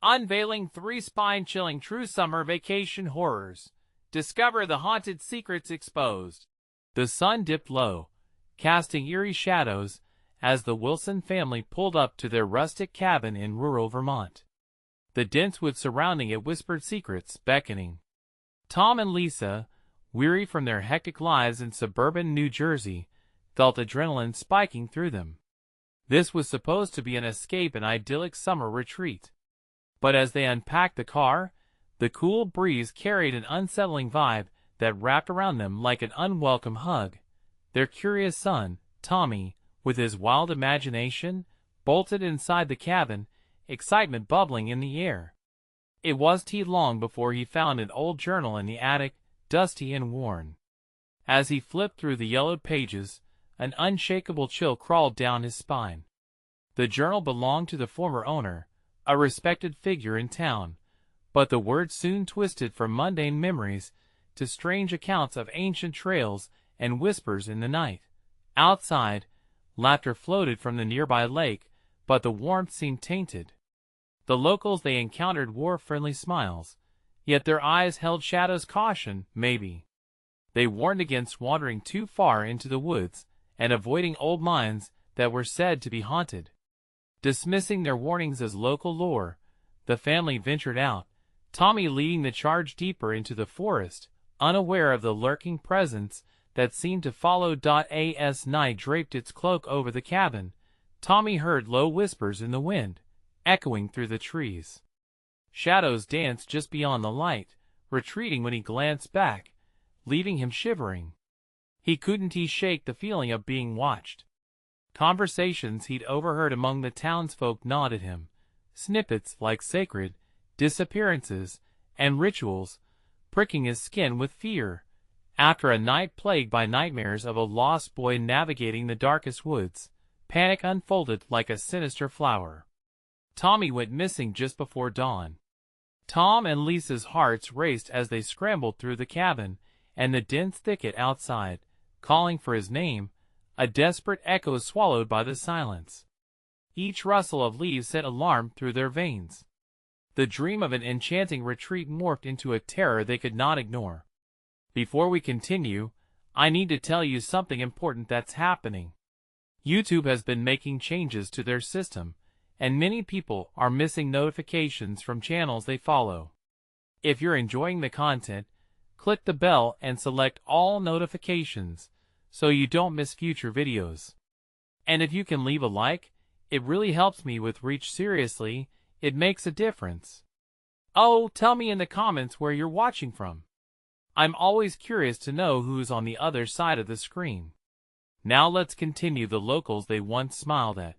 Unveiling 3 spine-chilling true summer vacation horrors. Discover the haunted secrets exposed. The sun dipped low, casting eerie shadows as the Wilson family pulled up to their rustic cabin in rural Vermont. The dense woods surrounding it whispered secrets, beckoning. Tom and Lisa, weary from their hectic lives in suburban New Jersey, felt adrenaline spiking through them. This was supposed to be an escape, an idyllic summer retreat. But as they unpacked the car, the cool breeze carried an unsettling vibe that wrapped around them like an unwelcome hug. Their curious son, Tommy, with his wild imagination, bolted inside the cabin, excitement bubbling in the air. It wasn't long before he found an old journal in the attic, dusty and worn. As he flipped through the yellowed pages, an unshakable chill crawled down his spine. The journal belonged to the former owner, a respected figure in town, but the words soon twisted from mundane memories to strange accounts of ancient trails and whispers in the night. Outside, laughter floated from the nearby lake, but the warmth seemed tainted. The locals they encountered wore friendly smiles, yet their eyes held shadows, caution, maybe. They warned against wandering too far into the woods and avoiding old mines that were said to be haunted. Dismissing their warnings as local lore, the family ventured out, Tommy leading the charge deeper into the forest, unaware of the lurking presence that seemed to follow. As night draped its cloak over the cabin, Tommy heard low whispers in the wind, echoing through the trees. Shadows danced just beyond the light, retreating when he glanced back, leaving him shivering. He couldn't shake the feeling of being watched. Conversations he'd overheard among the townsfolk gnawed at him, snippets like sacred disappearances and rituals, pricking his skin with fear. After a night plagued by nightmares of a lost boy navigating the darkest woods, panic unfolded like a sinister flower. Tommy went missing just before dawn. Tom and Lisa's hearts raced as they scrambled through the cabin and the dense thicket outside, calling for his name, a desperate echo swallowed by the silence. Each rustle of leaves sent alarm through their veins. The dream of an enchanting retreat morphed into a terror they could not ignore. Before we continue, I need to tell you something important that's happening. YouTube has been making changes to their system, and many people are missing notifications from channels they follow. If you're enjoying the content, click the bell and select all notifications so you don't miss future videos. And if you can leave a like, it really helps me with reach. Seriously, it makes a difference. Oh, tell me in the comments where you're watching from. I'm always curious to know who's on the other side of the screen. Now let's continue. The locals they once smiled at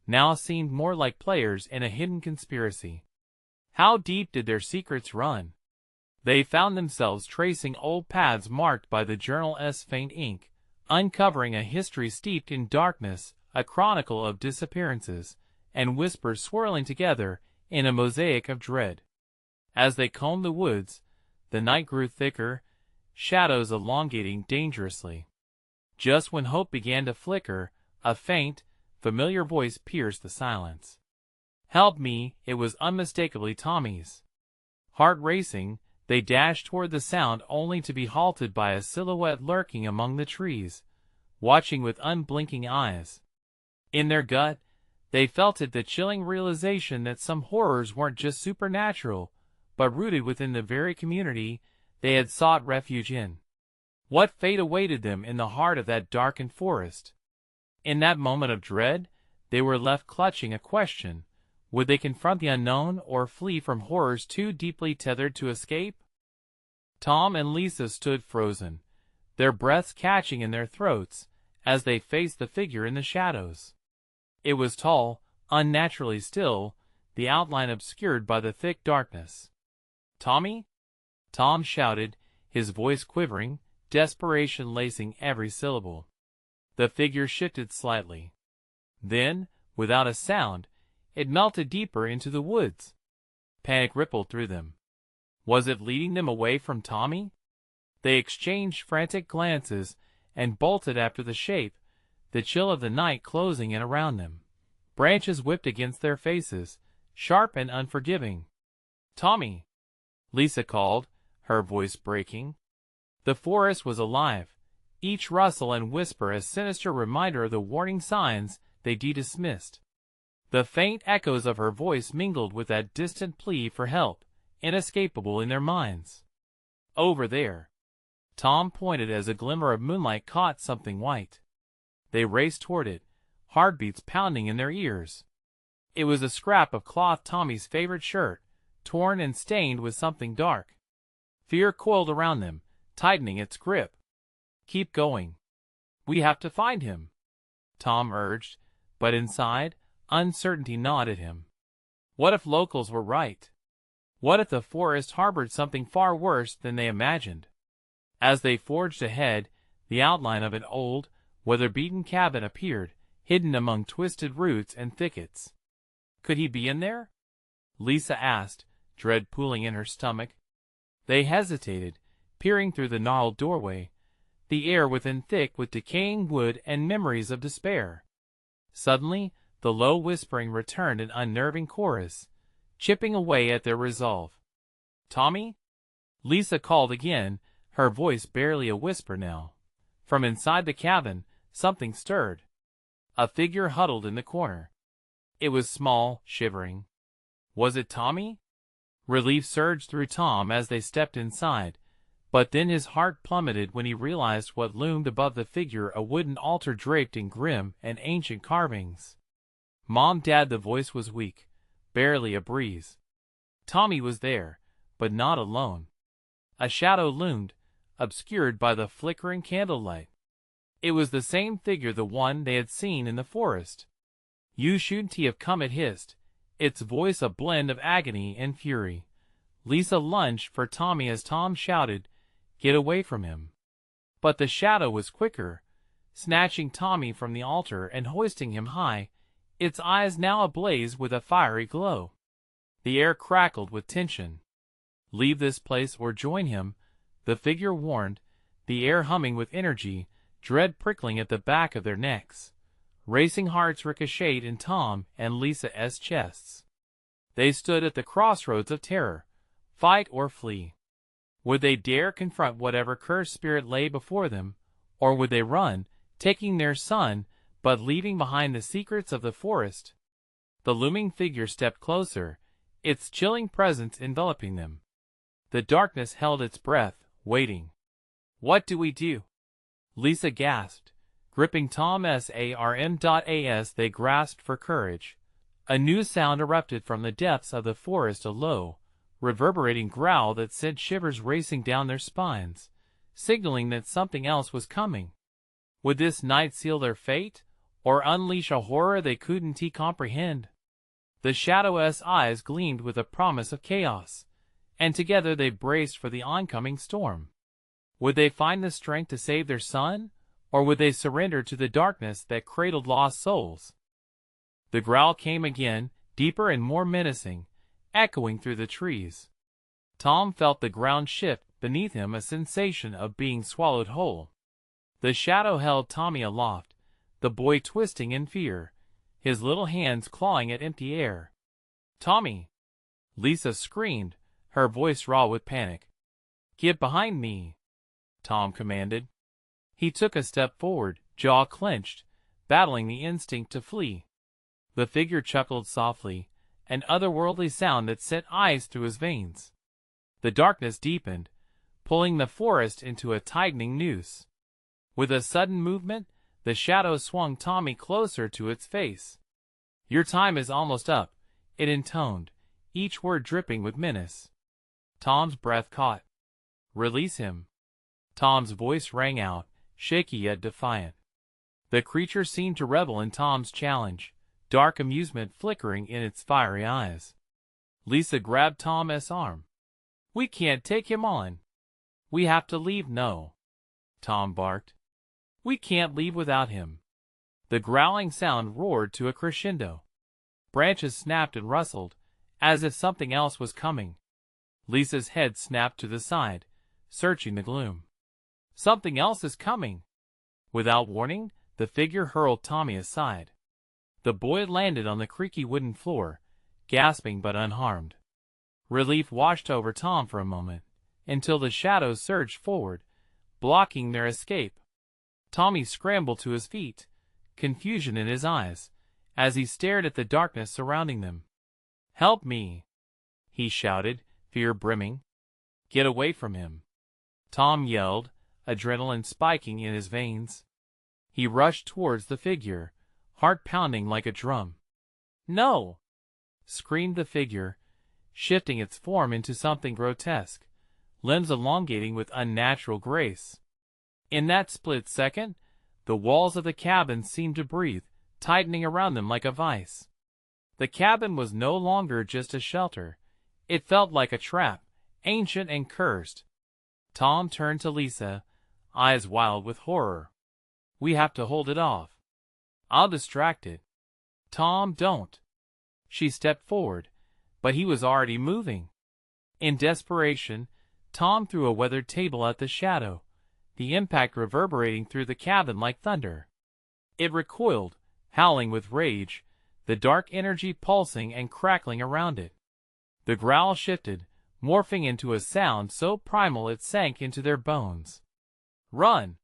now seemed more like players in a hidden conspiracy. How deep did their secrets run? They found themselves tracing old paths marked by the journal's faint ink, uncovering a history steeped in darkness, a chronicle of disappearances, and whispers swirling together in a mosaic of dread. As they combed the woods, the night grew thicker, shadows elongating dangerously. Just when hope began to flicker, a faint, familiar voice pierced the silence. "Help me!" It was unmistakably Tommy's. Heart racing, they dashed toward the sound only to be halted by a silhouette lurking among the trees, watching with unblinking eyes. In their gut, they felt the chilling realization that some horrors weren't just supernatural, but rooted within the very community they had sought refuge in. What fate awaited them in the heart of that darkened forest? In that moment of dread, they were left clutching a question. Would they confront the unknown or flee from horrors too deeply tethered to escape? Tom and Lisa stood frozen, their breaths catching in their throats as they faced the figure in the shadows. It was tall, unnaturally still, the outline obscured by the thick darkness. "Tommy?" Tom shouted, his voice quivering, desperation lacing every syllable. The figure shifted slightly. Then, without a sound, it melted deeper into the woods. Panic rippled through them. Was it leading them away from Tommy? They exchanged frantic glances and bolted after the shape, the chill of the night closing in around them. Branches whipped against their faces, sharp and unforgiving. "Tommy!" Lisa called, her voice breaking. The forest was alive, each rustle and whisper a sinister reminder of the warning signs they'd dismissed. The faint echoes of her voice mingled with that distant plea for help, inescapable in their minds. "Over there." Tom pointed as a glimmer of moonlight caught something white. They raced toward it, heartbeats pounding in their ears. It was a scrap of cloth, Tommy's favorite shirt, torn and stained with something dark. Fear coiled around them, tightening its grip. "Keep going. We have to find him," Tom urged, but inside, uncertainty gnawed at him. What if locals were right? What if the forest harbored something far worse than they imagined? As they forged ahead, the outline of an old, weather-beaten cabin appeared, hidden among twisted roots and thickets. Could he be in there? Lisa asked, dread pooling in her stomach. They hesitated, peering through the gnarled doorway, the air within thick with decaying wood and memories of despair. Suddenly, the low whispering returned in unnerving chorus, chipping away at their resolve. "Tommy?" Lisa called again, her voice barely a whisper now. From inside the cabin, something stirred. A figure huddled in the corner. It was small, shivering. Was it Tommy? Relief surged through Tom as they stepped inside, but then his heart plummeted when he realized what loomed above the figure, a wooden altar draped in grim and ancient carvings. "Mom, Dad," the voice was weak, barely a breeze. Tommy was there, but not alone. A shadow loomed, obscured by the flickering candlelight. It was the same figure, the one they had seen in the forest. "You shouldn't have come," it hissed, its voice a blend of agony and fury. Lisa lunged for Tommy as Tom shouted, "Get away from him!" But the shadow was quicker, snatching Tommy from the altar and hoisting him high, its eyes now ablaze with a fiery glow. The air crackled with tension. "Leave this place or join him," the figure warned, the air humming with energy, dread prickling at the back of their necks. Racing hearts ricocheted in Tom and Lisa's chests. They stood at the crossroads of terror, fight or flee. Would they dare confront whatever cursed spirit lay before them, or would they run, taking their son, but leaving behind the secrets of the forest? The looming figure stepped closer, its chilling presence enveloping them. The darkness held its breath, waiting. "What do we do?" Lisa gasped. Gripping Tom's arm.as, they grasped for courage. A new sound erupted from the depths of the forest, a low, reverberating growl that sent shivers racing down their spines, signaling that something else was coming. Would this night seal their fate, or unleash a horror they couldn't comprehend? The shadow's eyes gleamed with a promise of chaos, and together they braced for the oncoming storm. Would they find the strength to save their son, or would they surrender to the darkness that cradled lost souls? The growl came again, deeper and more menacing, echoing through the trees. Tom felt the ground shift beneath him, a sensation of being swallowed whole. The shadow held Tommy aloft, the boy twisting in fear, his little hands clawing at empty air. "Tommy!" Lisa screamed, her voice raw with panic. "Get behind me!" Tom commanded. He took a step forward, jaw clenched, battling the instinct to flee. The figure chuckled softly, an otherworldly sound that sent ice through his veins. The darkness deepened, pulling the forest into a tightening noose. With a sudden movement, the shadow swung Tommy closer to its face. "Your time is almost up," it intoned, each word dripping with menace. Tom's breath caught. "Release him." Tom's voice rang out, shaky yet defiant. The creature seemed to revel in Tom's challenge, dark amusement flickering in its fiery eyes. Lisa grabbed Tom's arm. "We can't take him on. We have to leave." "No," Tom barked. "We can't leave without him." The growling sound roared to a crescendo. Branches snapped and rustled, as if something else was coming. Lisa's head snapped to the side, searching the gloom. "Something else is coming!" Without warning, the figure hurled Tommy aside. The boy landed on the creaky wooden floor, gasping but unharmed. Relief washed over Tom for a moment, until the shadows surged forward, blocking their escape. Tommy scrambled to his feet, confusion in his eyes, as he stared at the darkness surrounding them. "Help me!" he shouted, fear brimming. "Get away from him!" Tom yelled, adrenaline spiking in his veins. He rushed towards the figure, heart pounding like a drum. "No!" screamed the figure, shifting its form into something grotesque, limbs elongating with unnatural grace. In that split second, the walls of the cabin seemed to breathe, tightening around them like a vice. The cabin was no longer just a shelter. It felt like a trap, ancient and cursed. Tom turned to Lisa, eyes wild with horror. "We have to hold it off. I'll distract it." "Tom, don't." She stepped forward, but he was already moving. In desperation, Tom threw a weathered table at the shadow, the impact reverberating through the cabin like thunder. It recoiled, howling with rage, the dark energy pulsing and crackling around it. The growl shifted, morphing into a sound so primal it sank into their bones. "Run!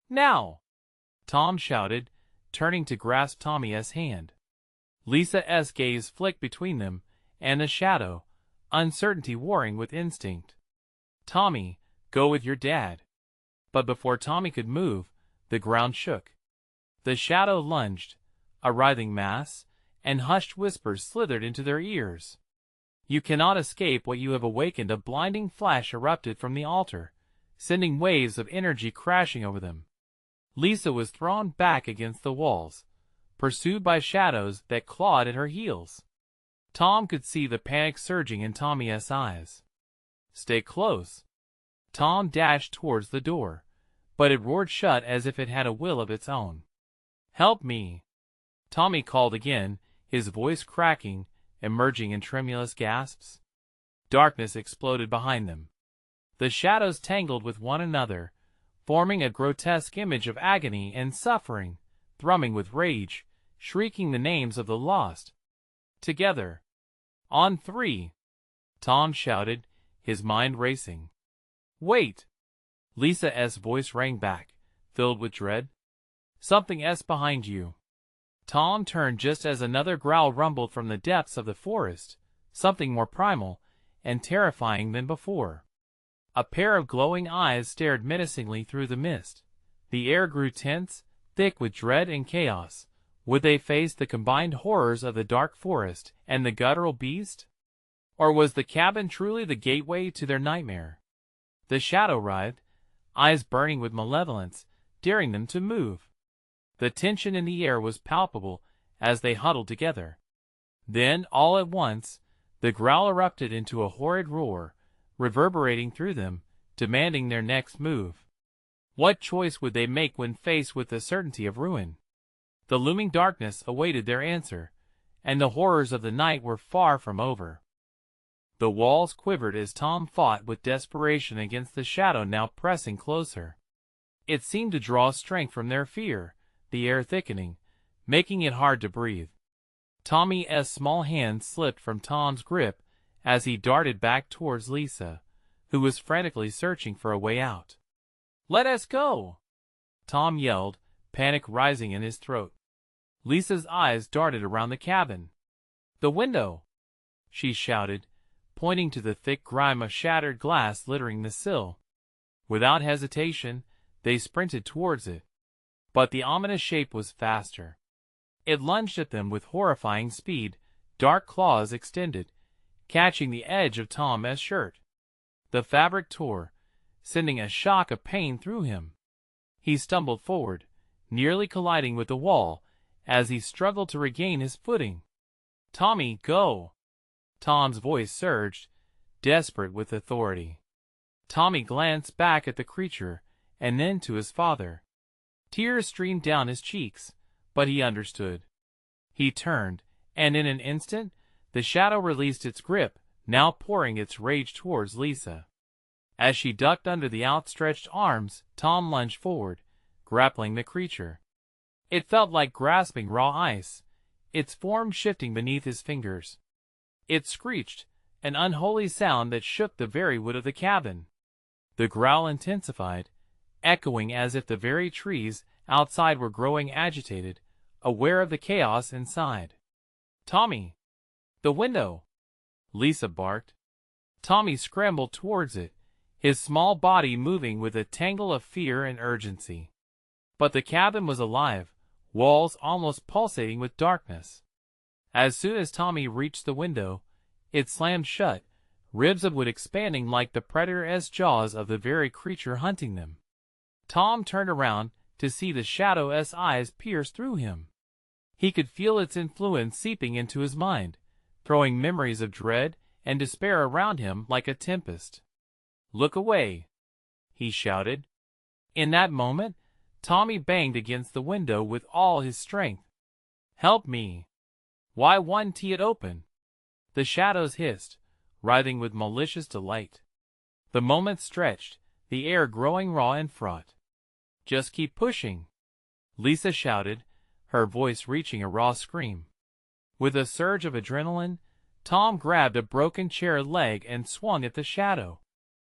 Now!" Tom shouted, turning to grasp Tommy's hand. Lisa's gaze flicked between them and the shadow, uncertainty warring with instinct. "Tommy, go with your dad." But before Tommy could move, the ground shook. The shadow lunged, a writhing mass, and hushed whispers slithered into their ears. "You cannot escape what you have awakened." A blinding flash erupted from the altar, sending waves of energy crashing over them. Lisa was thrown back against the walls, pursued by shadows that clawed at her heels. Tom could see the panic surging in Tommy's eyes. "Stay close." Tom dashed towards the door, but it roared shut as if it had a will of its own. "Help me!" Tommy called again, his voice cracking, emerging in tremulous gasps. Darkness exploded behind them. The shadows tangled with one another, forming a grotesque image of agony and suffering, thrumming with rage, shrieking the names of the lost. "Together! On 3! Tom shouted, his mind racing. "Wait!" Lisa's voice rang back, filled with dread. "Something's behind you." Tom turned just as another growl rumbled from the depths of the forest, something more primal and terrifying than before. A pair of glowing eyes stared menacingly through the mist. The air grew tense, thick with dread and chaos. Would they face the combined horrors of the dark forest and the guttural beast? Or was the cabin truly the gateway to their nightmare? The shadow writhed, eyes burning with malevolence, daring them to move. The tension in the air was palpable as they huddled together. Then, all at once, the growl erupted into a horrid roar, reverberating through them, demanding their next move. What choice would they make when faced with the certainty of ruin? The looming darkness awaited their answer, and the horrors of the night were far from over. The walls quivered as Tom fought with desperation against the shadow now pressing closer. It seemed to draw strength from their fear, the air thickening, making it hard to breathe. Tommy's small hand slipped from Tom's grip as he darted back towards Lisa, who was frantically searching for a way out. "Let us go!" Tom yelled, panic rising in his throat. Lisa's eyes darted around the cabin. "The window!" she shouted, pointing to the thick grime of shattered glass littering the sill. Without hesitation, they sprinted towards it. But the ominous shape was faster. It lunged at them with horrifying speed, dark claws extended, catching the edge of Tom's shirt. The fabric tore, sending a shock of pain through him. He stumbled forward, nearly colliding with the wall, as he struggled to regain his footing. "Tommy, go!" Tom's voice surged, desperate with authority. Tommy glanced back at the creature, and then to his father. Tears streamed down his cheeks, but he understood. He turned, and in an instant, the shadow released its grip, now pouring its rage towards Lisa. As she ducked under the outstretched arms, Tom lunged forward, grappling the creature. It felt like grasping raw ice, its form shifting beneath his fingers. It screeched, an unholy sound that shook the very wood of the cabin. The growl intensified, echoing as if the very trees outside were growing agitated, aware of the chaos inside. "Tommy! The window!" Lisa barked. Tommy scrambled towards it, his small body moving with a tangle of fear and urgency. But the cabin was alive, walls almost pulsating with darkness. As soon as Tommy reached the window, it slammed shut, ribs of wood expanding like the predator's jaws of the very creature hunting them. Tom turned around to see the shadow's eyes pierce through him. He could feel its influence seeping into his mind, throwing memories of dread and despair around him like a tempest. "Look away!" he shouted. In that moment, Tommy banged against the window with all his strength. "Help me!" "Why won't it open?" The shadows hissed, writhing with malicious delight. The moment stretched, the air growing raw and fraught. "Just keep pushing," Lisa shouted, her voice reaching a raw scream. With a surge of adrenaline, Tom grabbed a broken chair leg and swung at the shadow.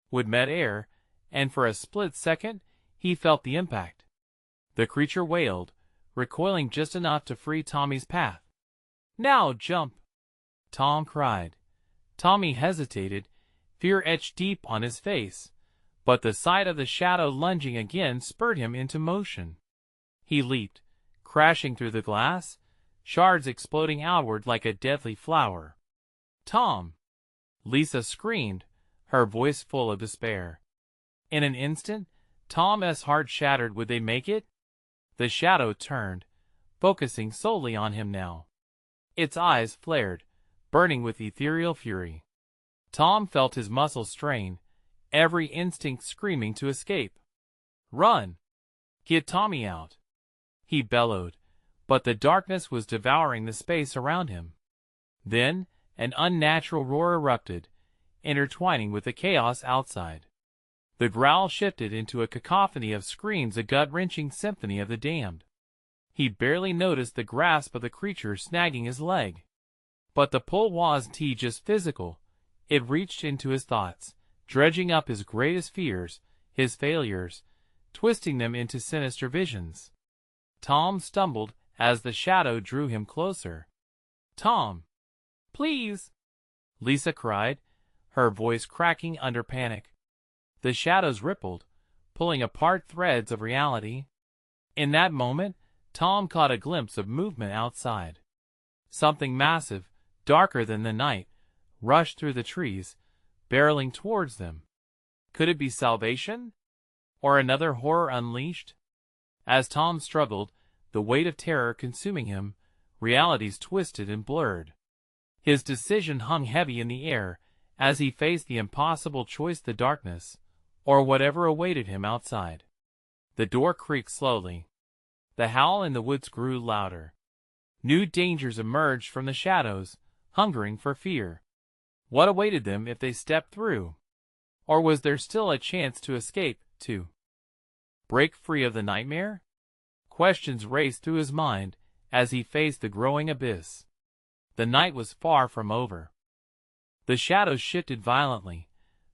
Wood met air, and for a split second, he felt the impact. The creature wailed, recoiling just enough to free Tommy's path. "Now jump!" Tom cried. Tommy hesitated, fear etched deep on his face, but the sight of the shadow lunging again spurred him into motion. He leaped, crashing through the glass, shards exploding outward like a deadly flower. "Tom!" Lisa screamed, her voice full of despair. In an instant, Tom's heart shattered. Would they make it? The shadow turned, focusing solely on him now. Its eyes flared, burning with ethereal fury. Tom felt his muscles strain, every instinct screaming to escape. "Run! Get Tommy out!" he bellowed, but the darkness was devouring the space around him. Then, an unnatural roar erupted, intertwining with the chaos outside. The growl shifted into a cacophony of screams, a gut-wrenching symphony of the damned. He barely noticed the grasp of the creature snagging his leg. But the pull wasn't just physical. It reached into his thoughts, dredging up his greatest fears, his failures, twisting them into sinister visions. Tom stumbled as the shadow drew him closer. "Tom! Please!" Lisa cried, her voice cracking under panic. The shadows rippled, pulling apart threads of reality. In that moment, Tom caught a glimpse of movement outside. Something massive, darker than the night, rushed through the trees, barreling towards them. Could it be salvation? Or another horror unleashed? As Tom struggled, the weight of terror consuming him, realities twisted and blurred. His decision hung heavy in the air as he faced the impossible choice: the darkness, or whatever awaited him outside. The door creaked slowly. The howl in the woods grew louder. New dangers emerged from the shadows, hungering for fear. What awaited them if they stepped through? Or was there still a chance to escape, to break free of the nightmare? Questions raced through his mind as he faced the growing abyss. The night was far from over. The shadows shifted violently,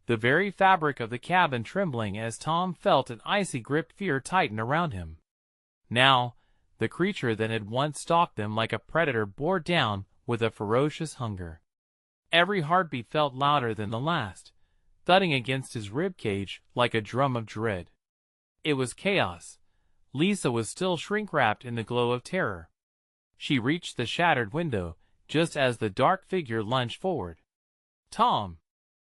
the very fabric of the cabin trembling as Tom felt an icy grip fear tighten around him. Now, the creature that had once stalked them like a predator bore down with a ferocious hunger. Every heartbeat felt louder than the last, thudding against his ribcage like a drum of dread. It was chaos. Lisa was still shrink-wrapped in the glow of terror. She reached the shattered window just as the dark figure lunged forward. "Tom!"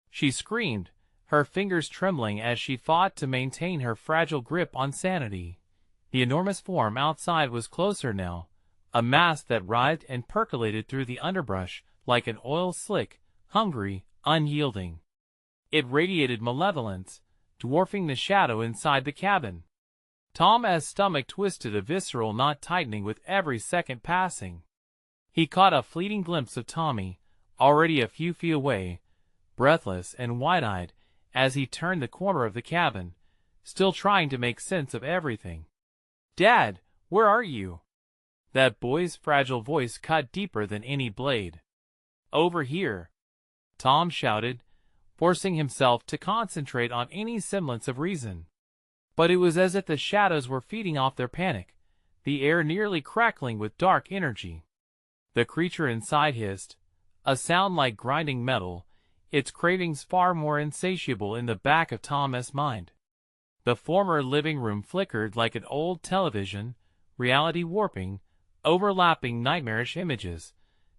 she screamed, her fingers trembling as she fought to maintain her fragile grip on sanity. The enormous form outside was closer now, a mass that writhed and percolated through the underbrush like an oil slick, hungry, unyielding. It radiated malevolence, dwarfing the shadow inside the cabin. Tom's stomach twisted, a visceral knot tightening with every second passing. He caught a fleeting glimpse of Tommy, already a few feet away, breathless and wide-eyed, as he turned the corner of the cabin, still trying to make sense of everything. "Dad, where are you?" That boy's fragile voice cut deeper than any blade. "Over here!" Tom shouted, forcing himself to concentrate on any semblance of reason. But it was as if the shadows were feeding off their panic, the air nearly crackling with dark energy. The creature inside hissed, a sound like grinding metal, its cravings far more insatiable in the back of Tom's mind. The former living room flickered like an old television, reality warping, overlapping nightmarish images,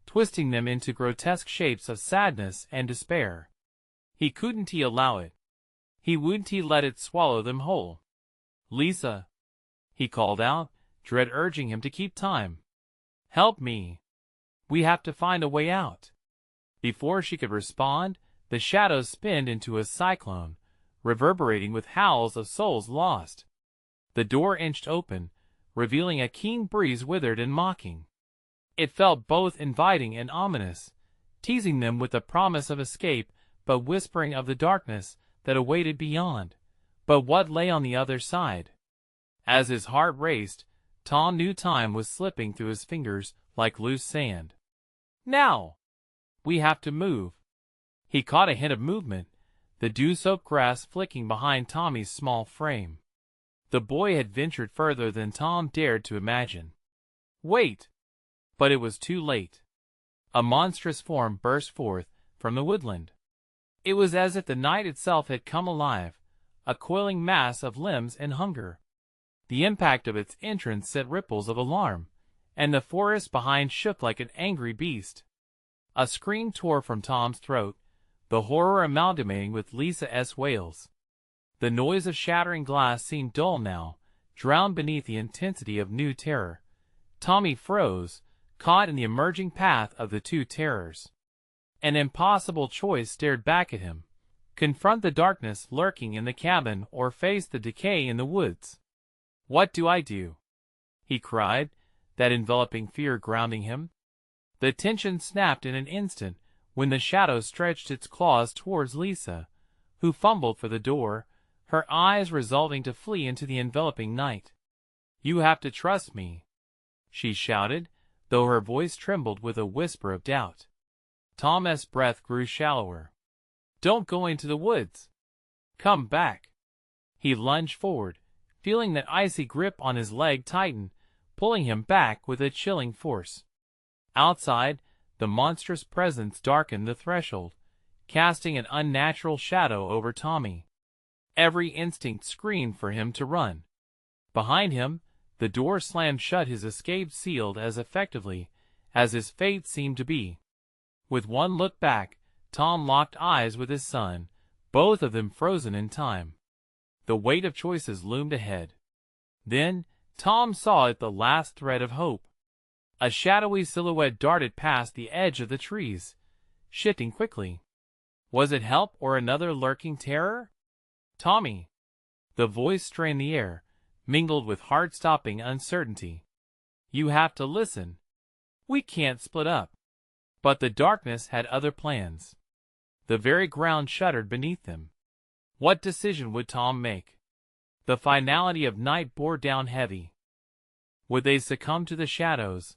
twisting them into grotesque shapes of sadness and despair. Couldn't he allow it? Wouldn't he let it swallow them whole? "Lisa!" he called out, dread urging him to keep time. "Help me! We have to find a way out." Before she could respond, the shadows spinned into a cyclone, reverberating with howls of souls lost. The door inched open, revealing a keen breeze withered and mocking. It felt both inviting and ominous, teasing them with the promise of escape, but whispering of the darkness that awaited beyond. But what lay on the other side? As his heart raced, Tom knew time was slipping through his fingers like loose sand. "Now! We have to move." He caught a hint of movement, the dew-soaked grass flicking behind Tommy's small frame. The boy had ventured further than Tom dared to imagine. "Wait!" But it was too late. A monstrous form burst forth from the woodland. It was as if the night itself had come alive, a coiling mass of limbs and hunger. The impact of its entrance sent ripples of alarm, and the forest behind shook like an angry beast. A scream tore from Tom's throat, the horror amalgamating with Lisa's wails. The noise of shattering glass seemed dull now, drowned beneath the intensity of new terror. Tommy froze, caught in the emerging path of the two terrors. An impossible choice stared back at him: confront the darkness lurking in the cabin or face the decay in the woods. "What do I do?" he cried, that enveloping fear grounding him. The tension snapped in an instant when the shadow stretched its claws towards Lisa, who fumbled for the door, her eyes resolving to flee into the enveloping night. "You have to trust me," she shouted, though her voice trembled with a whisper of doubt. Tom's breath grew shallower. "Don't go into the woods. Come back." He lunged forward, feeling that icy grip on his leg tighten, pulling him back with a chilling force. Outside, the monstrous presence darkened the threshold, casting an unnatural shadow over Tommy. Every instinct screamed for him to run. Behind him, the door slammed shut, his escape sealed as effectively as his fate seemed to be. With one look back, Tom locked eyes with his son, both of them frozen in time. The weight of choices loomed ahead. Then, Tom saw it, the last thread of hope. A shadowy silhouette darted past the edge of the trees, shifting quickly. Was it help or another lurking terror? "Tommy!" The voice strained the air, mingled with heart-stopping uncertainty. "You have to listen. We can't split up." But the darkness had other plans. The very ground shuddered beneath them. What decision would Tom make? The finality of night bore down heavy. Would they succumb to the shadows,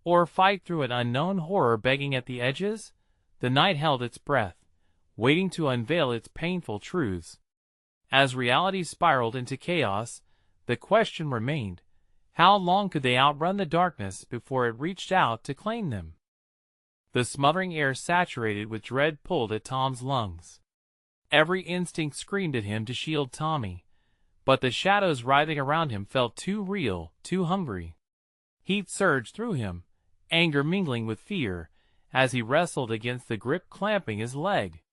or fight through an unknown horror begging at the edges? The night held its breath, waiting to unveil its painful truths. As reality spiraled into chaos, the question remained: how long could they outrun the darkness before it reached out to claim them? The smothering air saturated with dread pulled at Tom's lungs. Every instinct screamed at him to shield Tommy, but the shadows writhing around him felt too real, too hungry. Heat surged through him, anger mingling with fear, as he wrestled against the grip clamping his leg.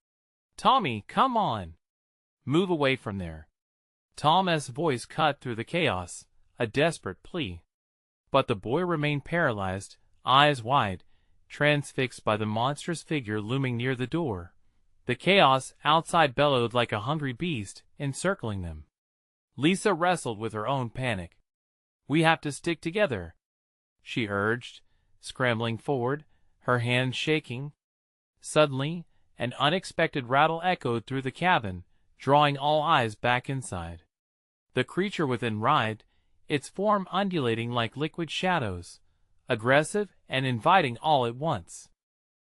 "Tommy, come on! Move away from there!" Tom's voice cut through the chaos, a desperate plea. But the boy remained paralyzed, eyes wide, transfixed by the monstrous figure looming near the door. The chaos outside bellowed like a hungry beast, encircling them. Lisa wrestled with her own panic. "We have to stick together," she urged, scrambling forward, her hands shaking. Suddenly, an unexpected rattle echoed through the cabin, drawing all eyes back inside. The creature within writhed, its form undulating like liquid shadows, aggressive and inviting all at once.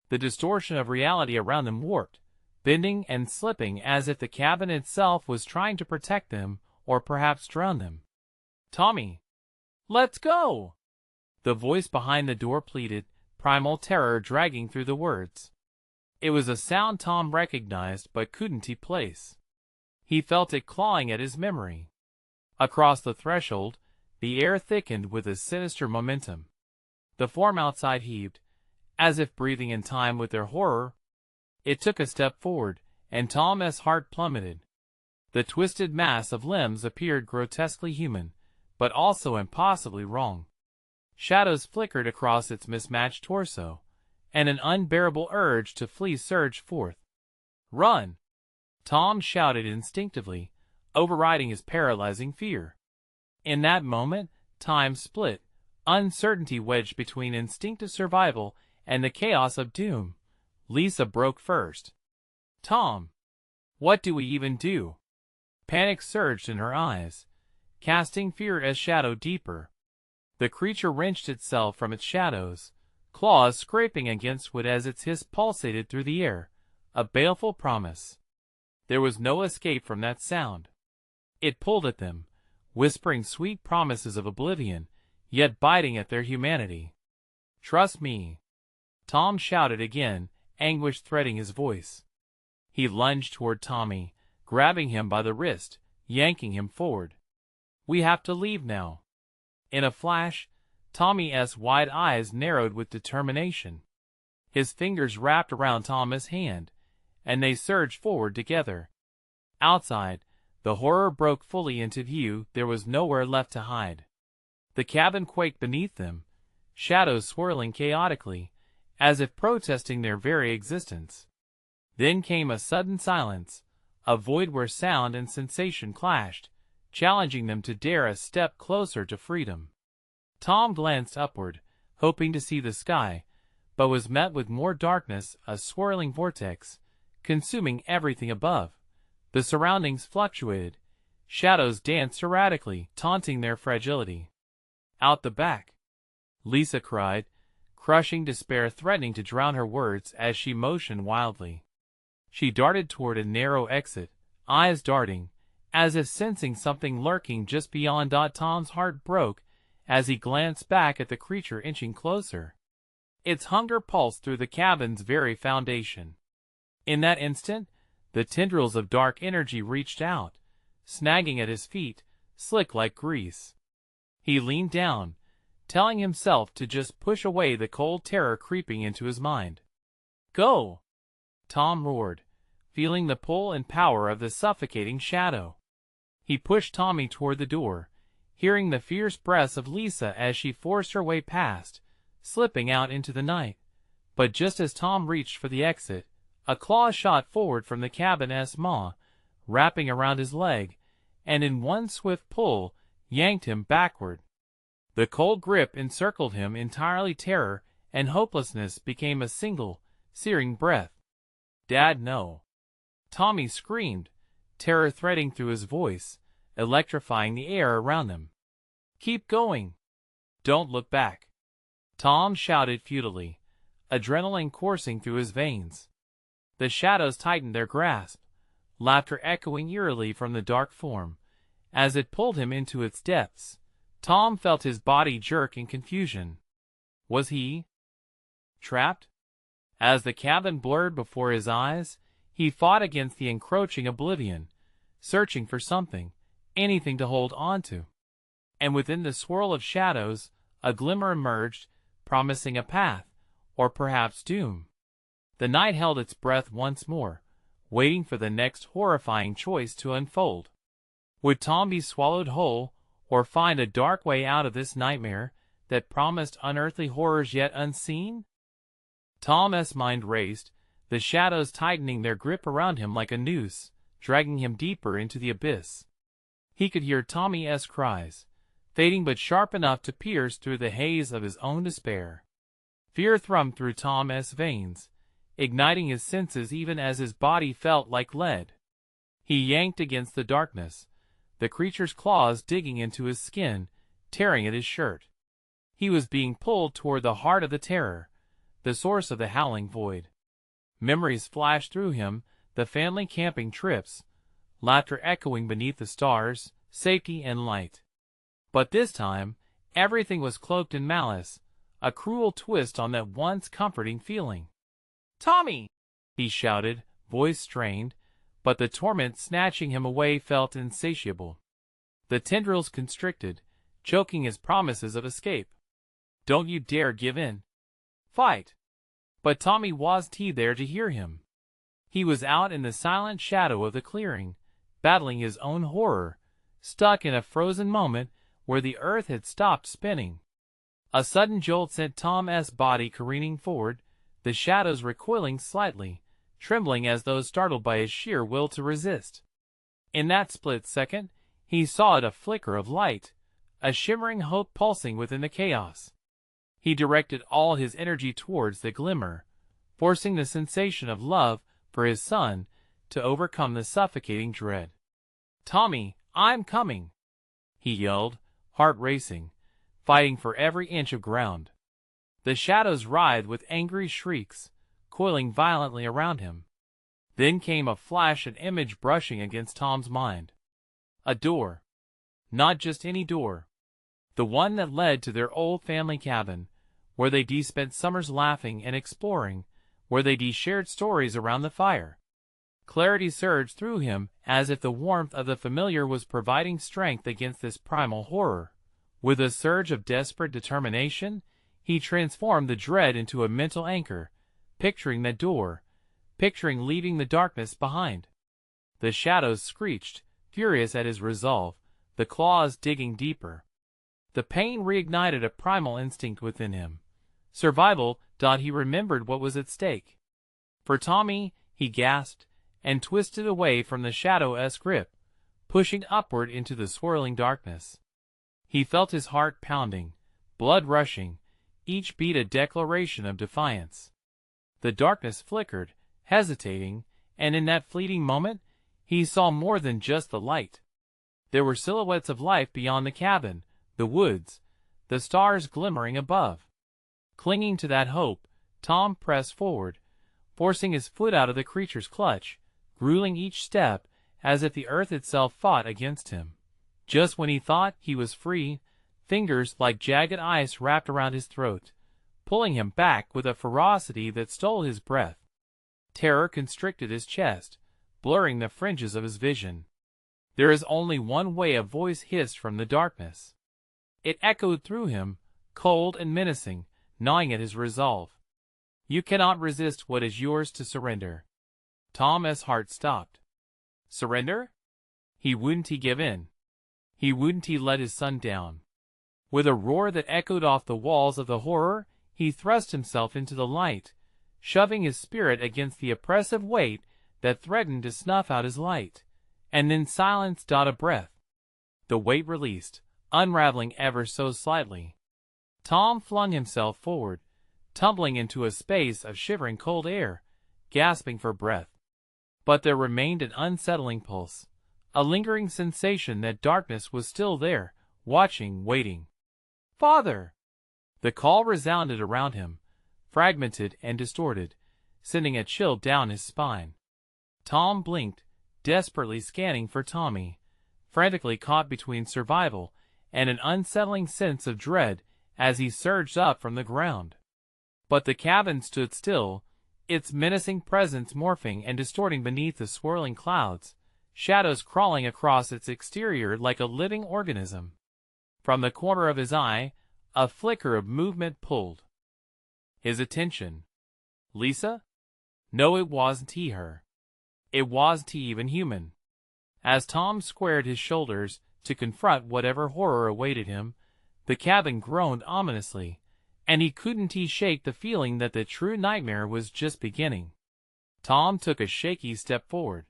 The distortion of reality around them warped, bending and slipping as if the cabin itself was trying to protect them or perhaps drown them. "Tommy, let's go!" The voice behind the door pleaded, primal terror dragging through the words. It was a sound Tom recognized but couldn't place. He felt it clawing at his memory. Across the threshold, the air thickened with a sinister momentum. The form outside heaved, as if breathing in time with their horror. It took a step forward, and Tom's heart plummeted. The twisted mass of limbs appeared grotesquely human, but also impossibly wrong. Shadows flickered across its mismatched torso, and an unbearable urge to flee surged forth. "Run!" Tom shouted instinctively, overriding his paralyzing fear. In that moment, time split, uncertainty wedged between instinctive survival and the chaos of doom. Lisa broke first. "Tom, what do we even do?" Panic surged in her eyes, casting fear as shadow deeper. The creature wrenched itself from its shadows, claws scraping against wood as its hiss pulsated through the air, a baleful promise. There was no escape from that sound. It pulled at them, whispering sweet promises of oblivion, yet biting at their humanity. "Trust me," Tom shouted again, anguish threading his voice. He lunged toward Tommy, grabbing him by the wrist, yanking him forward. "We have to leave now." In a flash, Tommy's wide eyes narrowed with determination. His fingers wrapped around Tom's hand, and they surged forward together. Outside, the horror broke fully into view. There was nowhere left to hide. The cabin quaked beneath them, shadows swirling chaotically, as if protesting their very existence. Then came a sudden silence, a void where sound and sensation clashed, challenging them to dare a step closer to freedom. Tom glanced upward, hoping to see the sky, but was met with more darkness, a swirling vortex, consuming everything above. The surroundings fluctuated. Shadows danced erratically, taunting their fragility. "Out the back!" Lisa cried, crushing despair threatening to drown her words as she motioned wildly. She darted toward a narrow exit, eyes darting, as if sensing something lurking just beyond. Tom's heart broke as he glanced back at the creature inching closer. Its hunger pulsed through the cabin's very foundation. In that instant, the tendrils of dark energy reached out, snagging at his feet, slick like grease. He leaned down, telling himself to just push away the cold terror creeping into his mind. "Go!" Tom roared, feeling the pull and power of the suffocating shadow. He pushed Tommy toward the door, hearing the fierce breaths of Lisa as she forced her way past, slipping out into the night. But just as Tom reached for the exit, a claw shot forward from the cabin's maw, wrapping around his leg, and in one swift pull, yanked him backward. The cold grip encircled him entirely. Terror and hopelessness became a single, searing breath. "Dad, no!" Tommy screamed, terror threading through his voice, electrifying the air around them. "Keep going! Don't look back!" Tom shouted futilely, adrenaline coursing through his veins. The shadows tightened their grasp, laughter echoing eerily from the dark form. As it pulled him into its depths, Tom felt his body jerk in confusion. Was he trapped? As the cabin blurred before his eyes, he fought against the encroaching oblivion, searching for something, anything to hold on to. And within the swirl of shadows, a glimmer emerged, promising a path, or perhaps doom. The night held its breath once more, waiting for the next horrifying choice to unfold. Would Tom be swallowed whole, or find a dark way out of this nightmare that promised unearthly horrors yet unseen? Tom's mind raced, the shadows tightening their grip around him like a noose, dragging him deeper into the abyss. He could hear Tommy's cries, fading but sharp enough to pierce through the haze of his own despair. Fear thrummed through Tom's veins, igniting his senses even as his body felt like lead. He yanked against the darkness, the creature's claws digging into his skin, tearing at his shirt. He was being pulled toward the heart of the terror, the source of the howling void. Memories flashed through him, the family camping trips, laughter echoing beneath the stars, safety and light. But this time, everything was cloaked in malice, a cruel twist on that once comforting feeling. "Tommy!" he shouted, voice strained, but the torment snatching him away felt insatiable. The tendrils constricted, choking his promises of escape. "Don't you dare give in. Fight!" But Tommy wasn't there to hear him. He was out in the silent shadow of the clearing, battling his own horror, stuck in a frozen moment where the earth had stopped spinning. A sudden jolt sent Tom's body careening forward, the shadows recoiling slightly, trembling as though startled by his sheer will to resist. In that split second, he saw a flicker of light, a shimmering hope pulsing within the chaos. He directed all his energy towards the glimmer, forcing the sensation of love for his son to overcome the suffocating dread. "Tommy, I'm coming!" he yelled, heart racing, fighting for every inch of ground. The shadows writhed with angry shrieks, coiling violently around him. Then came a flash, an image brushing against Tom's mind. A door. Not just any door. The one that led to their old family cabin, where they spent summers laughing and exploring, where they shared stories around the fire. Clarity surged through him, as if the warmth of the familiar was providing strength against this primal horror. With a surge of desperate determination, he transformed the dread into a mental anchor, picturing that door, picturing leaving the darkness behind. The shadows screeched, furious at his resolve, the claws digging deeper. The pain reignited a primal instinct within him. Survival. He remembered what was at stake. For Tommy, he gasped, and twisted away from the shadow's grip, pushing upward into the swirling darkness. He felt his heart pounding, blood rushing, each beat a declaration of defiance. The darkness flickered, hesitating, and in that fleeting moment, he saw more than just the light. There were silhouettes of life beyond the cabin, the woods, the stars glimmering above. Clinging to that hope, Tom pressed forward, forcing his foot out of the creature's clutch, grueling each step as if the earth itself fought against him. Just when he thought he was free, fingers like jagged ice wrapped around his throat, pulling him back with a ferocity that stole his breath. Terror constricted his chest, blurring the fringes of his vision. "There is only one way," a voice hissed from the darkness. It echoed through him, cold and menacing, gnawing at his resolve. "You cannot resist what is yours to surrender." Tom's heart stopped. Surrender? He wouldn't give in. He wouldn't let his son down. With a roar that echoed off the walls of the horror, he thrust himself into the light, shoving his spirit against the oppressive weight that threatened to snuff out his light. And then silence. A breath. The weight released, unraveling ever so slightly. Tom flung himself forward, tumbling into a space of shivering cold air, gasping for breath. But there remained an unsettling pulse, a lingering sensation that darkness was still there, watching, waiting. "Father!" The call resounded around him, fragmented and distorted, sending a chill down his spine. Tom blinked, desperately scanning for Tommy, frantically caught between survival and an unsettling sense of dread as he surged up from the ground. But the cabin stood still, its menacing presence morphing and distorting beneath the swirling clouds, shadows crawling across its exterior like a living organism. From the corner of his eye, a flicker of movement pulled his attention. Lisa? No, it wasn't her. It wasn't even human. As Tom squared his shoulders to confront whatever horror awaited him, the cabin groaned ominously, and he couldn't shake the feeling that the true nightmare was just beginning. Tom took a shaky step forward.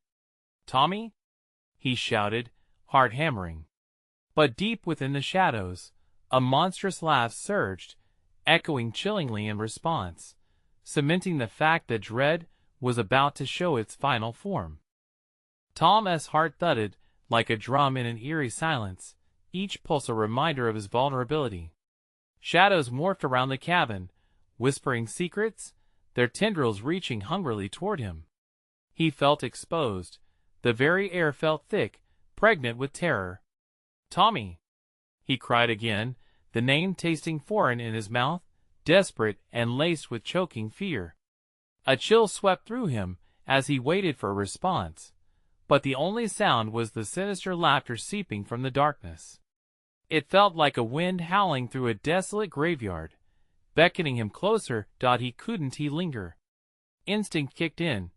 "Tommy?" he shouted, heart hammering. But deep within the shadows, a monstrous laugh surged, echoing chillingly in response, cementing the fact that dread was about to show its final form. Tom's heart thudded like a drum in an eerie silence, each pulse a reminder of his vulnerability. Shadows morphed around the cabin, whispering secrets, their tendrils reaching hungrily toward him. He felt exposed. The very air felt thick, pregnant with terror. "Tommy!" he cried again, the name tasting foreign in his mouth, desperate and laced with choking fear. A chill swept through him as he waited for a response, but the only sound was the sinister laughter seeping from the darkness. It felt like a wind howling through a desolate graveyard, beckoning him closer. He linger. Instinct kicked in.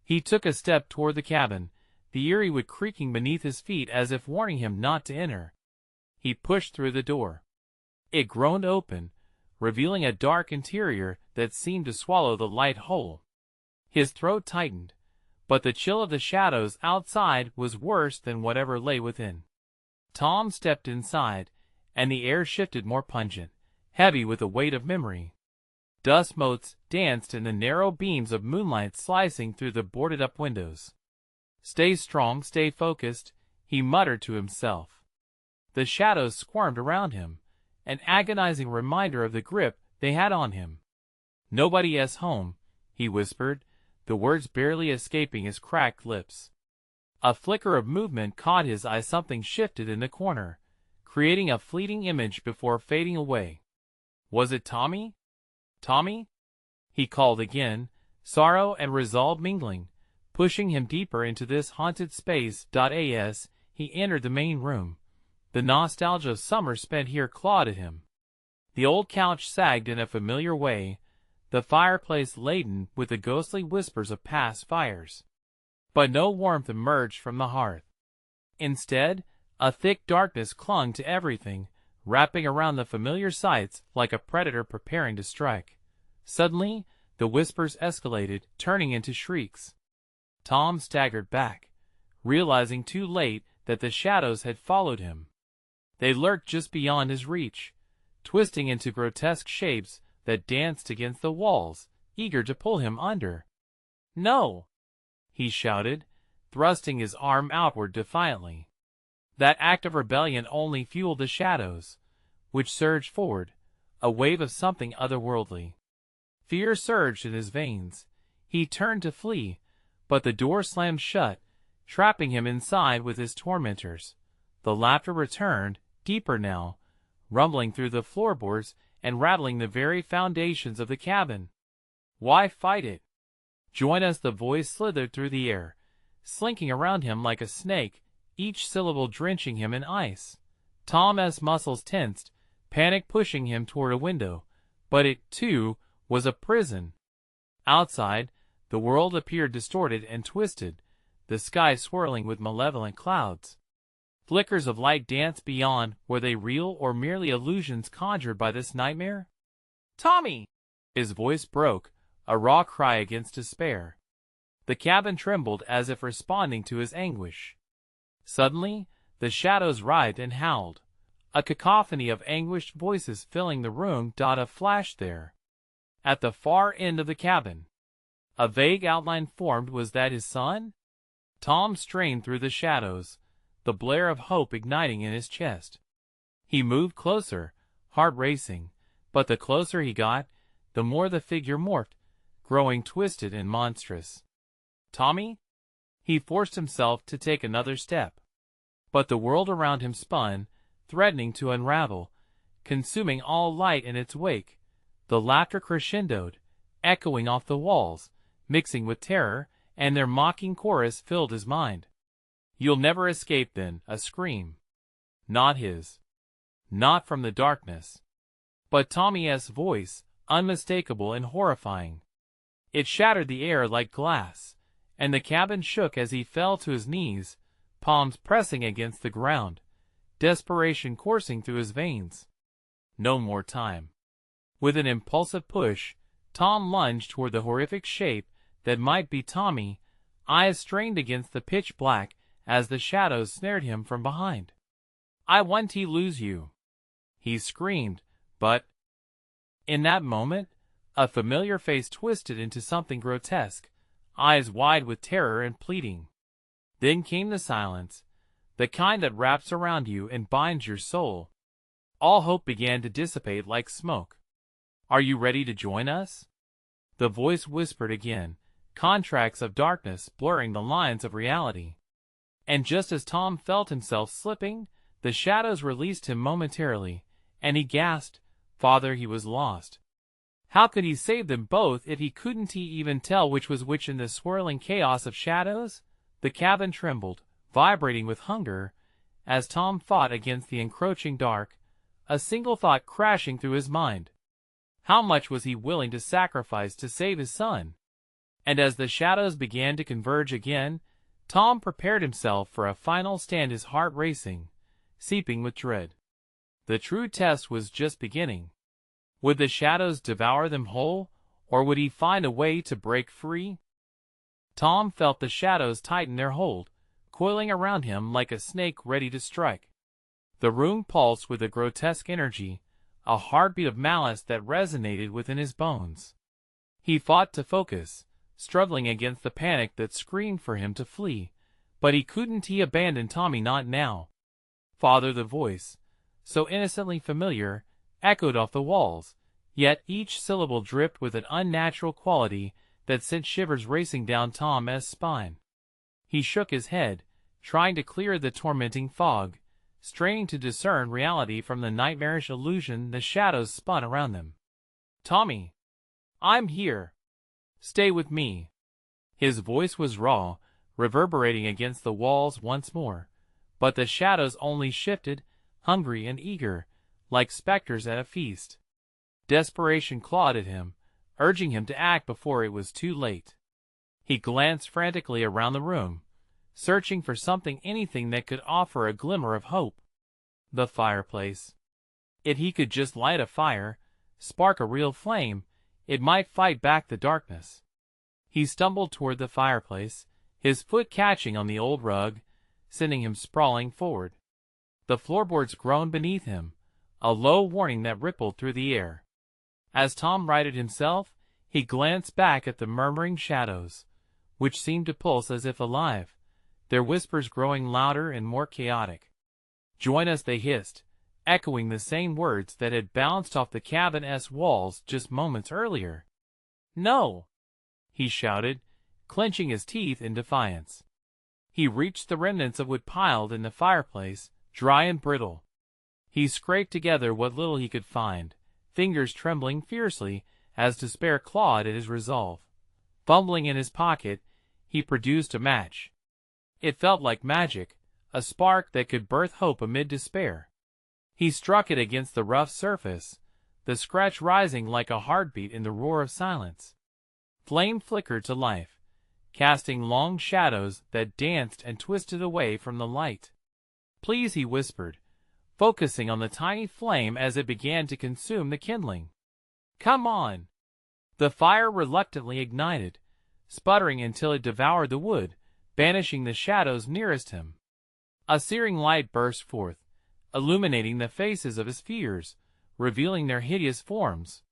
He took a step toward the cabin, the eerie wood creaking beneath his feet as if warning him not to enter. He pushed through the door. It groaned open, revealing a dark interior that seemed to swallow the light whole. His throat tightened, but the chill of the shadows outside was worse than whatever lay within. Tom stepped inside, and the air shifted more pungent, heavy with the weight of memory. Dust motes danced in the narrow beams of moonlight slicing through the boarded-up windows. "Stay strong, stay focused," he muttered to himself. The shadows squirmed around him, an agonizing reminder of the grip they had on him. "Nobody's home," he whispered, the words barely escaping his cracked lips. A flicker of movement caught his eye. Something shifted in the corner, creating a fleeting image before fading away. Was it Tommy? "Tommy?" he called again, sorrow and resolve mingling, pushing him deeper into this haunted space. As he entered the main room, the nostalgia of summer spent here clawed at him. The old couch sagged in a familiar way, the fireplace laden with the ghostly whispers of past fires. But no warmth emerged from the hearth. Instead, a thick darkness clung to everything, wrapping around the familiar sights like a predator preparing to strike. Suddenly, the whispers escalated, turning into shrieks. Tom staggered back, realizing too late that the shadows had followed him. They lurked just beyond his reach, twisting into grotesque shapes that danced against the walls, eager to pull him under. "No!" he shouted, thrusting his arm outward defiantly. That act of rebellion only fueled the shadows, which surged forward, a wave of something otherworldly. Fear surged in his veins. He turned to flee, but the door slammed shut, trapping him inside with his tormentors. The laughter returned, deeper now, rumbling through the floorboards and rattling the very foundations of the cabin. "Why fight it? Join us!" The voice slithered through the air, slinking around him like a snake, each syllable drenching him in ice. Tom's muscles tensed, panic pushing him toward a window, but it, too, was a prison. Outside, the world appeared distorted and twisted, the sky swirling with malevolent clouds. Flickers of light danced beyond. Were they real or merely illusions conjured by this nightmare? "Tommy!" His voice broke, a raw cry against despair. The cabin trembled as if responding to his anguish. Suddenly, the shadows writhed and howled, a cacophony of anguished voices filling the room. A flash there, at the far end of the cabin. A vague outline formed. Was that his son? Tom strained through the shadows, the blare of hope igniting in his chest. He moved closer, heart racing, but the closer he got, the more the figure morphed, growing twisted and monstrous. "Tommy?" He forced himself to take another step. But the world around him spun, threatening to unravel, consuming all light in its wake. The laughter crescendoed, echoing off the walls, mixing with terror, and their mocking chorus filled his mind. "You'll never escape then," a scream. Not his. Not from the darkness. But Tommy's voice, unmistakable and horrifying. It shattered the air like glass, and the cabin shook as he fell to his knees, palms pressing against the ground, desperation coursing through his veins. No more time. With an impulsive push, Tom lunged toward the horrific shape that might be Tommy, eyes strained against the pitch black as the shadows snared him from behind. "I want to lose you," he screamed, but in that moment, a familiar face twisted into something grotesque, eyes wide with terror and pleading. Then came the silence, the kind that wraps around you and binds your soul. All hope began to dissipate like smoke. Are you ready to join us? The voice whispered again, contracts of darkness blurring the lines of reality. And just as Tom felt himself slipping, the shadows released him momentarily, and he gasped, "Father," he was lost. How could he save them both if he couldn't even tell which was which in the swirling chaos of shadows? The cabin trembled, vibrating with hunger, as Tom fought against the encroaching dark, a single thought crashing through his mind. How much was he willing to sacrifice to save his son? And as the shadows began to converge again, Tom prepared himself for a final stand, his heart racing, seeping with dread. The true test was just beginning. Would the shadows devour them whole, or would he find a way to break free? Tom felt the shadows tighten their hold, coiling around him like a snake ready to strike. The room pulsed with a grotesque energy, a heartbeat of malice that resonated within his bones. He fought to focus, struggling against the panic that screamed for him to flee, but he couldn't abandon Tommy, not now. "Father," the voice, so innocently familiar, echoed off the walls, yet each syllable dripped with an unnatural quality that sent shivers racing down Tom's spine. He shook his head, trying to clear the tormenting fog, straining to discern reality from the nightmarish illusion the shadows spun around them. "Tommy, I'm here. Stay with me." His voice was raw, reverberating against the walls once more, but the shadows only shifted, hungry and eager, like specters at a feast. Desperation clawed at him, urging him to act before it was too late. He glanced frantically around the room, searching for something, anything that could offer a glimmer of hope. The fireplace. If he could just light a fire, spark a real flame, it might fight back the darkness. He stumbled toward the fireplace, his foot catching on the old rug, sending him sprawling forward. The floorboards groaned beneath him, a low warning that rippled through the air. As Tom righted himself, he glanced back at the murmuring shadows, which seemed to pulse as if alive, their whispers growing louder and more chaotic. "Join us," they hissed, echoing the same words that had bounced off the cabin's walls just moments earlier. "No!" he shouted, clenching his teeth in defiance. He reached the remnants of wood piled in the fireplace, dry and brittle. He scraped together what little he could find, fingers trembling fiercely as despair clawed at his resolve. Fumbling in his pocket, he produced a match. It felt like magic, a spark that could birth hope amid despair. He struck it against the rough surface, the scratch rising like a heartbeat in the roar of silence. Flame flickered to life, casting long shadows that danced and twisted away from the light. "Please," he whispered, focusing on the tiny flame as it began to consume the kindling. "Come on." The fire reluctantly ignited, sputtering until it devoured the wood, banishing the shadows nearest him. A searing light burst forth, illuminating the faces of his fears, revealing their hideous forms.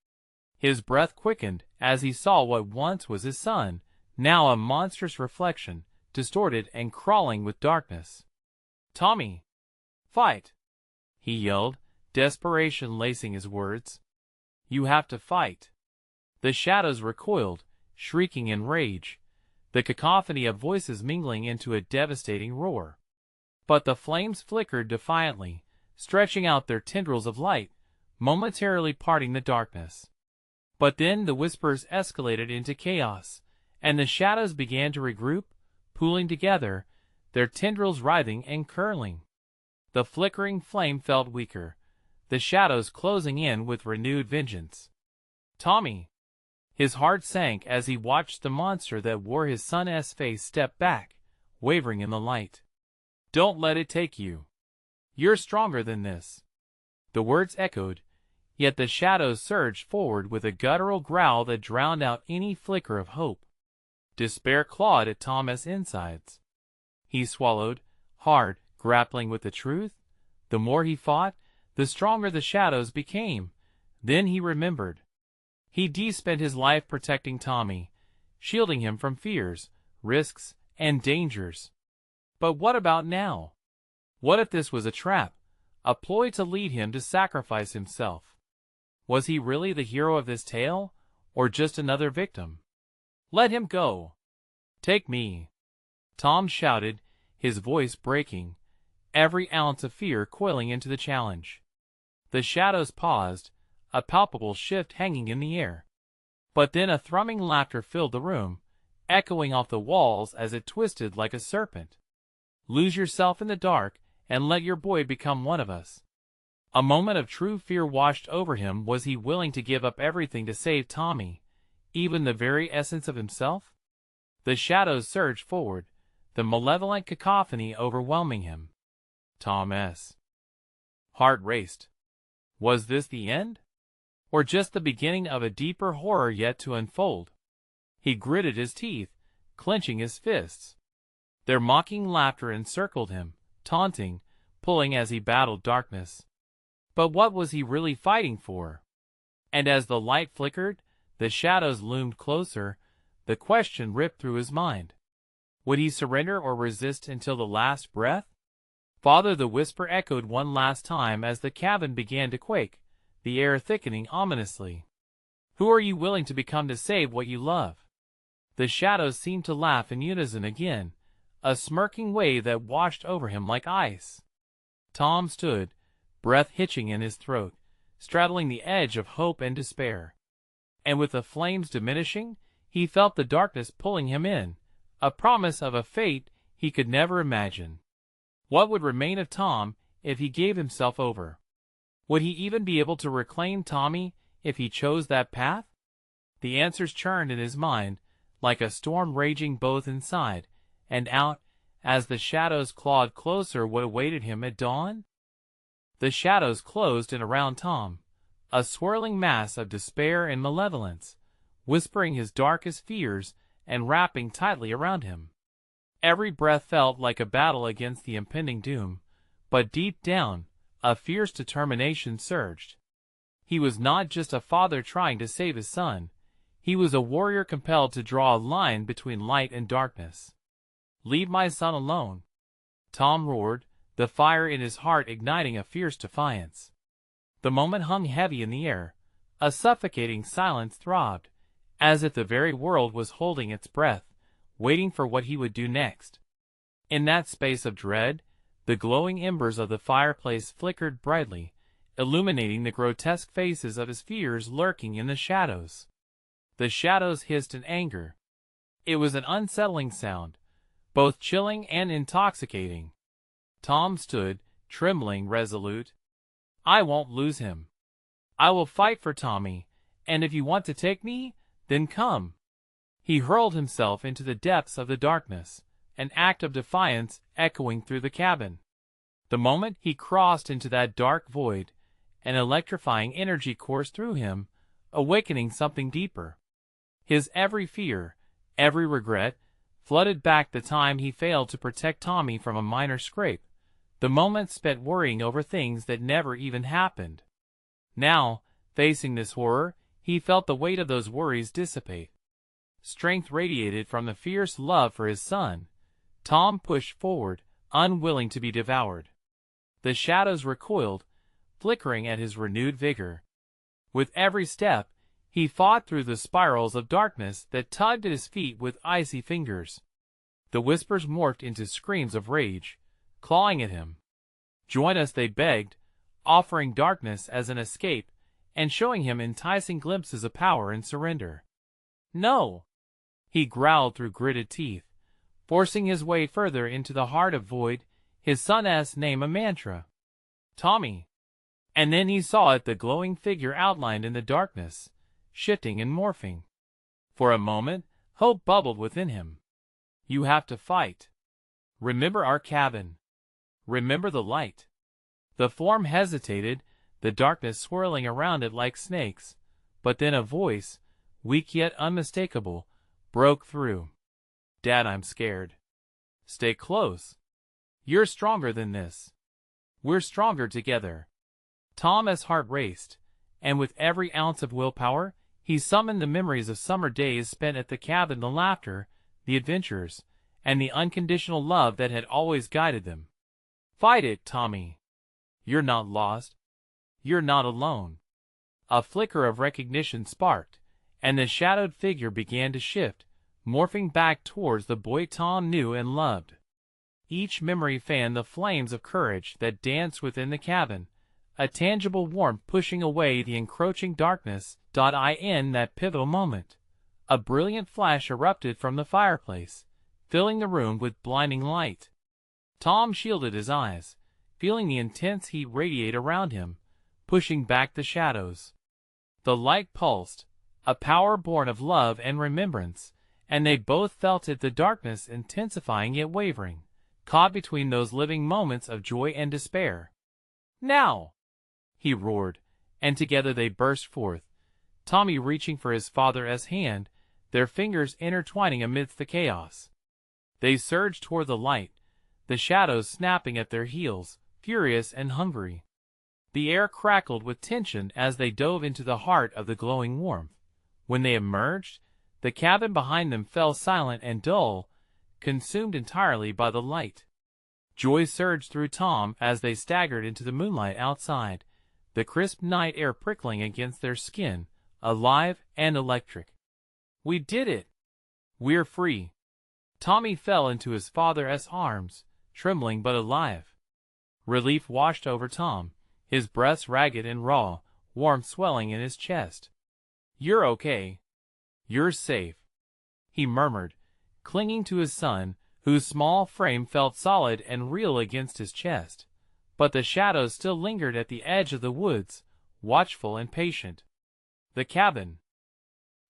His breath quickened as he saw what once was his son, now a monstrous reflection, distorted and crawling with darkness. "Tommy, fight!" he yelled, desperation lacing his words. "You have to fight." The shadows recoiled, shrieking in rage, the cacophony of voices mingling into a devastating roar. But the flames flickered defiantly, stretching out their tendrils of light, momentarily parting the darkness. But then the whispers escalated into chaos, and the shadows began to regroup, pooling together, their tendrils writhing and curling. The flickering flame felt weaker, the shadows closing in with renewed vengeance. "Tommy!" His heart sank as he watched the monster that wore his son's face step back, wavering in the light. "Don't let it take you. You're stronger than this." The words echoed, yet the shadows surged forward with a guttural growl that drowned out any flicker of hope. Despair clawed at Tom's insides. He swallowed, hard, grappling with the truth. The more he fought, the stronger the shadows became. Then he remembered. He'd spent his life protecting Tommy, shielding him from fears, risks, and dangers. But what about now? What if this was a trap, a ploy to lead him to sacrifice himself? Was he really the hero of this tale, or just another victim? Let him go. Take me, Tom shouted, his voice breaking, every ounce of fear coiling into the challenge. The shadows paused, a palpable shift hanging in the air. But then a thrumming laughter filled the room, echoing off the walls as it twisted like a serpent. Lose yourself in the dark, and let your boy become one of us. A moment of true fear washed over him. Was he willing to give up everything to save Tommy, even the very essence of himself? The shadows surged forward, the malevolent cacophony overwhelming him. Tom's heart raced. Was this the end? Or just the beginning of a deeper horror yet to unfold? He gritted his teeth, clenching his fists. Their mocking laughter encircled him, taunting, pulling as he battled darkness. But what was he really fighting for? And as the light flickered, the shadows loomed closer, the question ripped through his mind. Would he surrender or resist until the last breath? Father, the whisper echoed one last time as the cabin began to quake, the air thickening ominously. Who are you willing to become to save what you love? The shadows seemed to laugh in unison again, a smirking wave that washed over him like ice. Tom stood, breath hitching in his throat, straddling the edge of hope and despair. And with the flames diminishing, he felt the darkness pulling him in, a promise of a fate he could never imagine. What would remain of Tom if he gave himself over? Would he even be able to reclaim Tommy if he chose that path? The answers churned in his mind, like a storm raging both inside and out, as the shadows clawed closer. What awaited him at dawn? The shadows closed in around Tom, a swirling mass of despair and malevolence, whispering his darkest fears and wrapping tightly around him. Every breath felt like a battle against the impending doom, but deep down, a fierce determination surged. He was not just a father trying to save his son, he was a warrior compelled to draw a line between light and darkness. Leave my son alone, Tom roared, the fire in his heart igniting a fierce defiance. The moment hung heavy in the air, a suffocating silence throbbed, as if the very world was holding its breath, waiting for what he would do next. In that space of dread, the glowing embers of the fireplace flickered brightly, illuminating the grotesque faces of his fears lurking in the shadows. The shadows hissed in anger. It was an unsettling sound, both chilling and intoxicating. Tom stood, trembling, resolute. I won't lose him. I will fight for Tommy, and if you want to take me, then come. He hurled himself into the depths of the darkness, an act of defiance echoing through the cabin. The moment he crossed into that dark void, an electrifying energy coursed through him, awakening something deeper. His every fear, every regret, flooded back the time he failed to protect Tommy from a minor scrape, the moments spent worrying over things that never even happened. Now, facing this horror, he felt the weight of those worries dissipate. Strength radiated from the fierce love for his son. Tom pushed forward, unwilling to be devoured. The shadows recoiled, flickering at his renewed vigor. With every step, he fought through the spirals of darkness that tugged at his feet with icy fingers. The whispers morphed into screams of rage, clawing at him. Join us, they begged, offering darkness as an escape, and showing him enticing glimpses of power and surrender. No! He growled through gritted teeth, forcing his way further into the heart of void, his son's name a mantra. Tommy! And then he saw it, the glowing figure outlined in the darkness, shifting and morphing. For a moment, hope bubbled within him. You have to fight. Remember our cabin. Remember the light. The form hesitated, the darkness swirling around it like snakes, but then a voice, weak yet unmistakable, broke through. Dad, I'm scared. Stay close. You're stronger than this. We're stronger together. Tom's heart raced, and with every ounce of willpower, he summoned the memories of summer days spent at the cabin, the laughter, the adventures, and the unconditional love that had always guided them. Fight it, Tommy. You're not lost. You're not alone. A flicker of recognition sparked, and the shadowed figure began to shift, morphing back towards the boy Tom knew and loved. Each memory fanned the flames of courage that danced within the cabin, a tangible warmth pushing away the encroaching darkness. In that pivotal moment, a brilliant flash erupted from the fireplace, filling the room with blinding light. Tom shielded his eyes, feeling the intense heat radiate around him, pushing back the shadows. The light pulsed, a power born of love and remembrance, and they both felt it, the darkness intensifying yet wavering, caught between those living moments of joy and despair. "Now!" he roared, and together they burst forth, Tommy reaching for his father's hand, their fingers intertwining amidst the chaos. They surged toward the light, the shadows snapping at their heels, furious and hungry. The air crackled with tension as they dove into the heart of the glowing warmth. When they emerged, the cabin behind them fell silent and dull, consumed entirely by the light. Joy surged through Tom as they staggered into the moonlight outside, the crisp night air prickling against their skin, alive and electric. "We did it! We're free!" Tommy fell into his father's arms, trembling but alive. Relief washed over Tom, his breath ragged and raw, warmth swelling in his chest. "You're okay. You're safe," he murmured, clinging to his son, whose small frame felt solid and real against his chest. But the shadows still lingered at the edge of the woods, watchful and patient. The cabin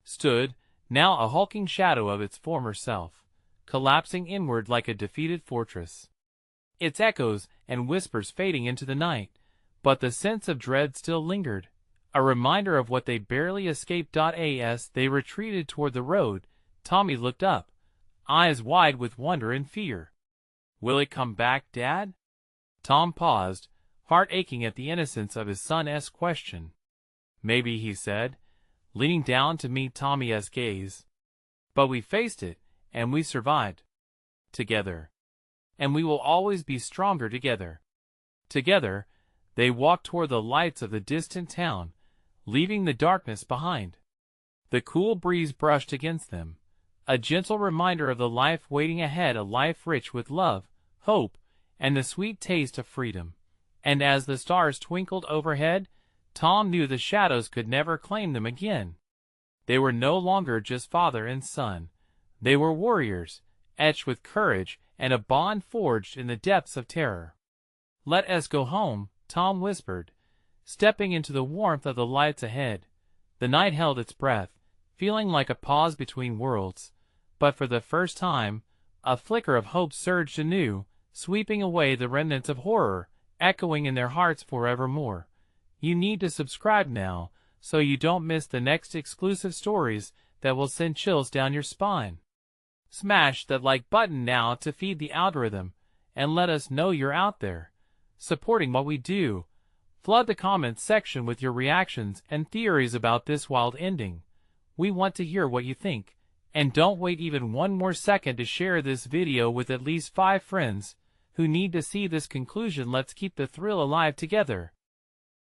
stood, now a hulking shadow of its former self, collapsing inward like a defeated fortress. Its echoes and whispers fading into the night, but the sense of dread still lingered, a reminder of what they barely escaped. As they retreated toward the road, Tommy looked up, eyes wide with wonder and fear. "Will it come back, Dad?" Tom paused, heart aching at the innocence of his son's question. "Maybe," he said, leaning down to meet Tommy's gaze. "But we faced it, and we survived. Together. And we will always be stronger together." Together, they walked toward the lights of the distant town, leaving the darkness behind. The cool breeze brushed against them, a gentle reminder of the life waiting ahead, a life rich with love, hope, and the sweet taste of freedom. And as the stars twinkled overhead, Tom knew the shadows could never claim them again. They were no longer just father and son. They were warriors, etched with courage and a bond forged in the depths of terror. "Let us go home," Tom whispered, stepping into the warmth of the lights ahead. The night held its breath, feeling like a pause between worlds. But for the first time, a flicker of hope surged anew, sweeping away the remnants of horror, echoing in their hearts forevermore. You need to subscribe now, so you don't miss the next exclusive stories that will send chills down your spine. Smash that like button now to feed the algorithm, and let us know you're out there, supporting what we do. Flood the comments section with your reactions and theories about this wild ending. We want to hear what you think. And don't wait even one more second to share this video with at least 5 friends who need to see this conclusion. Let's keep the thrill alive together.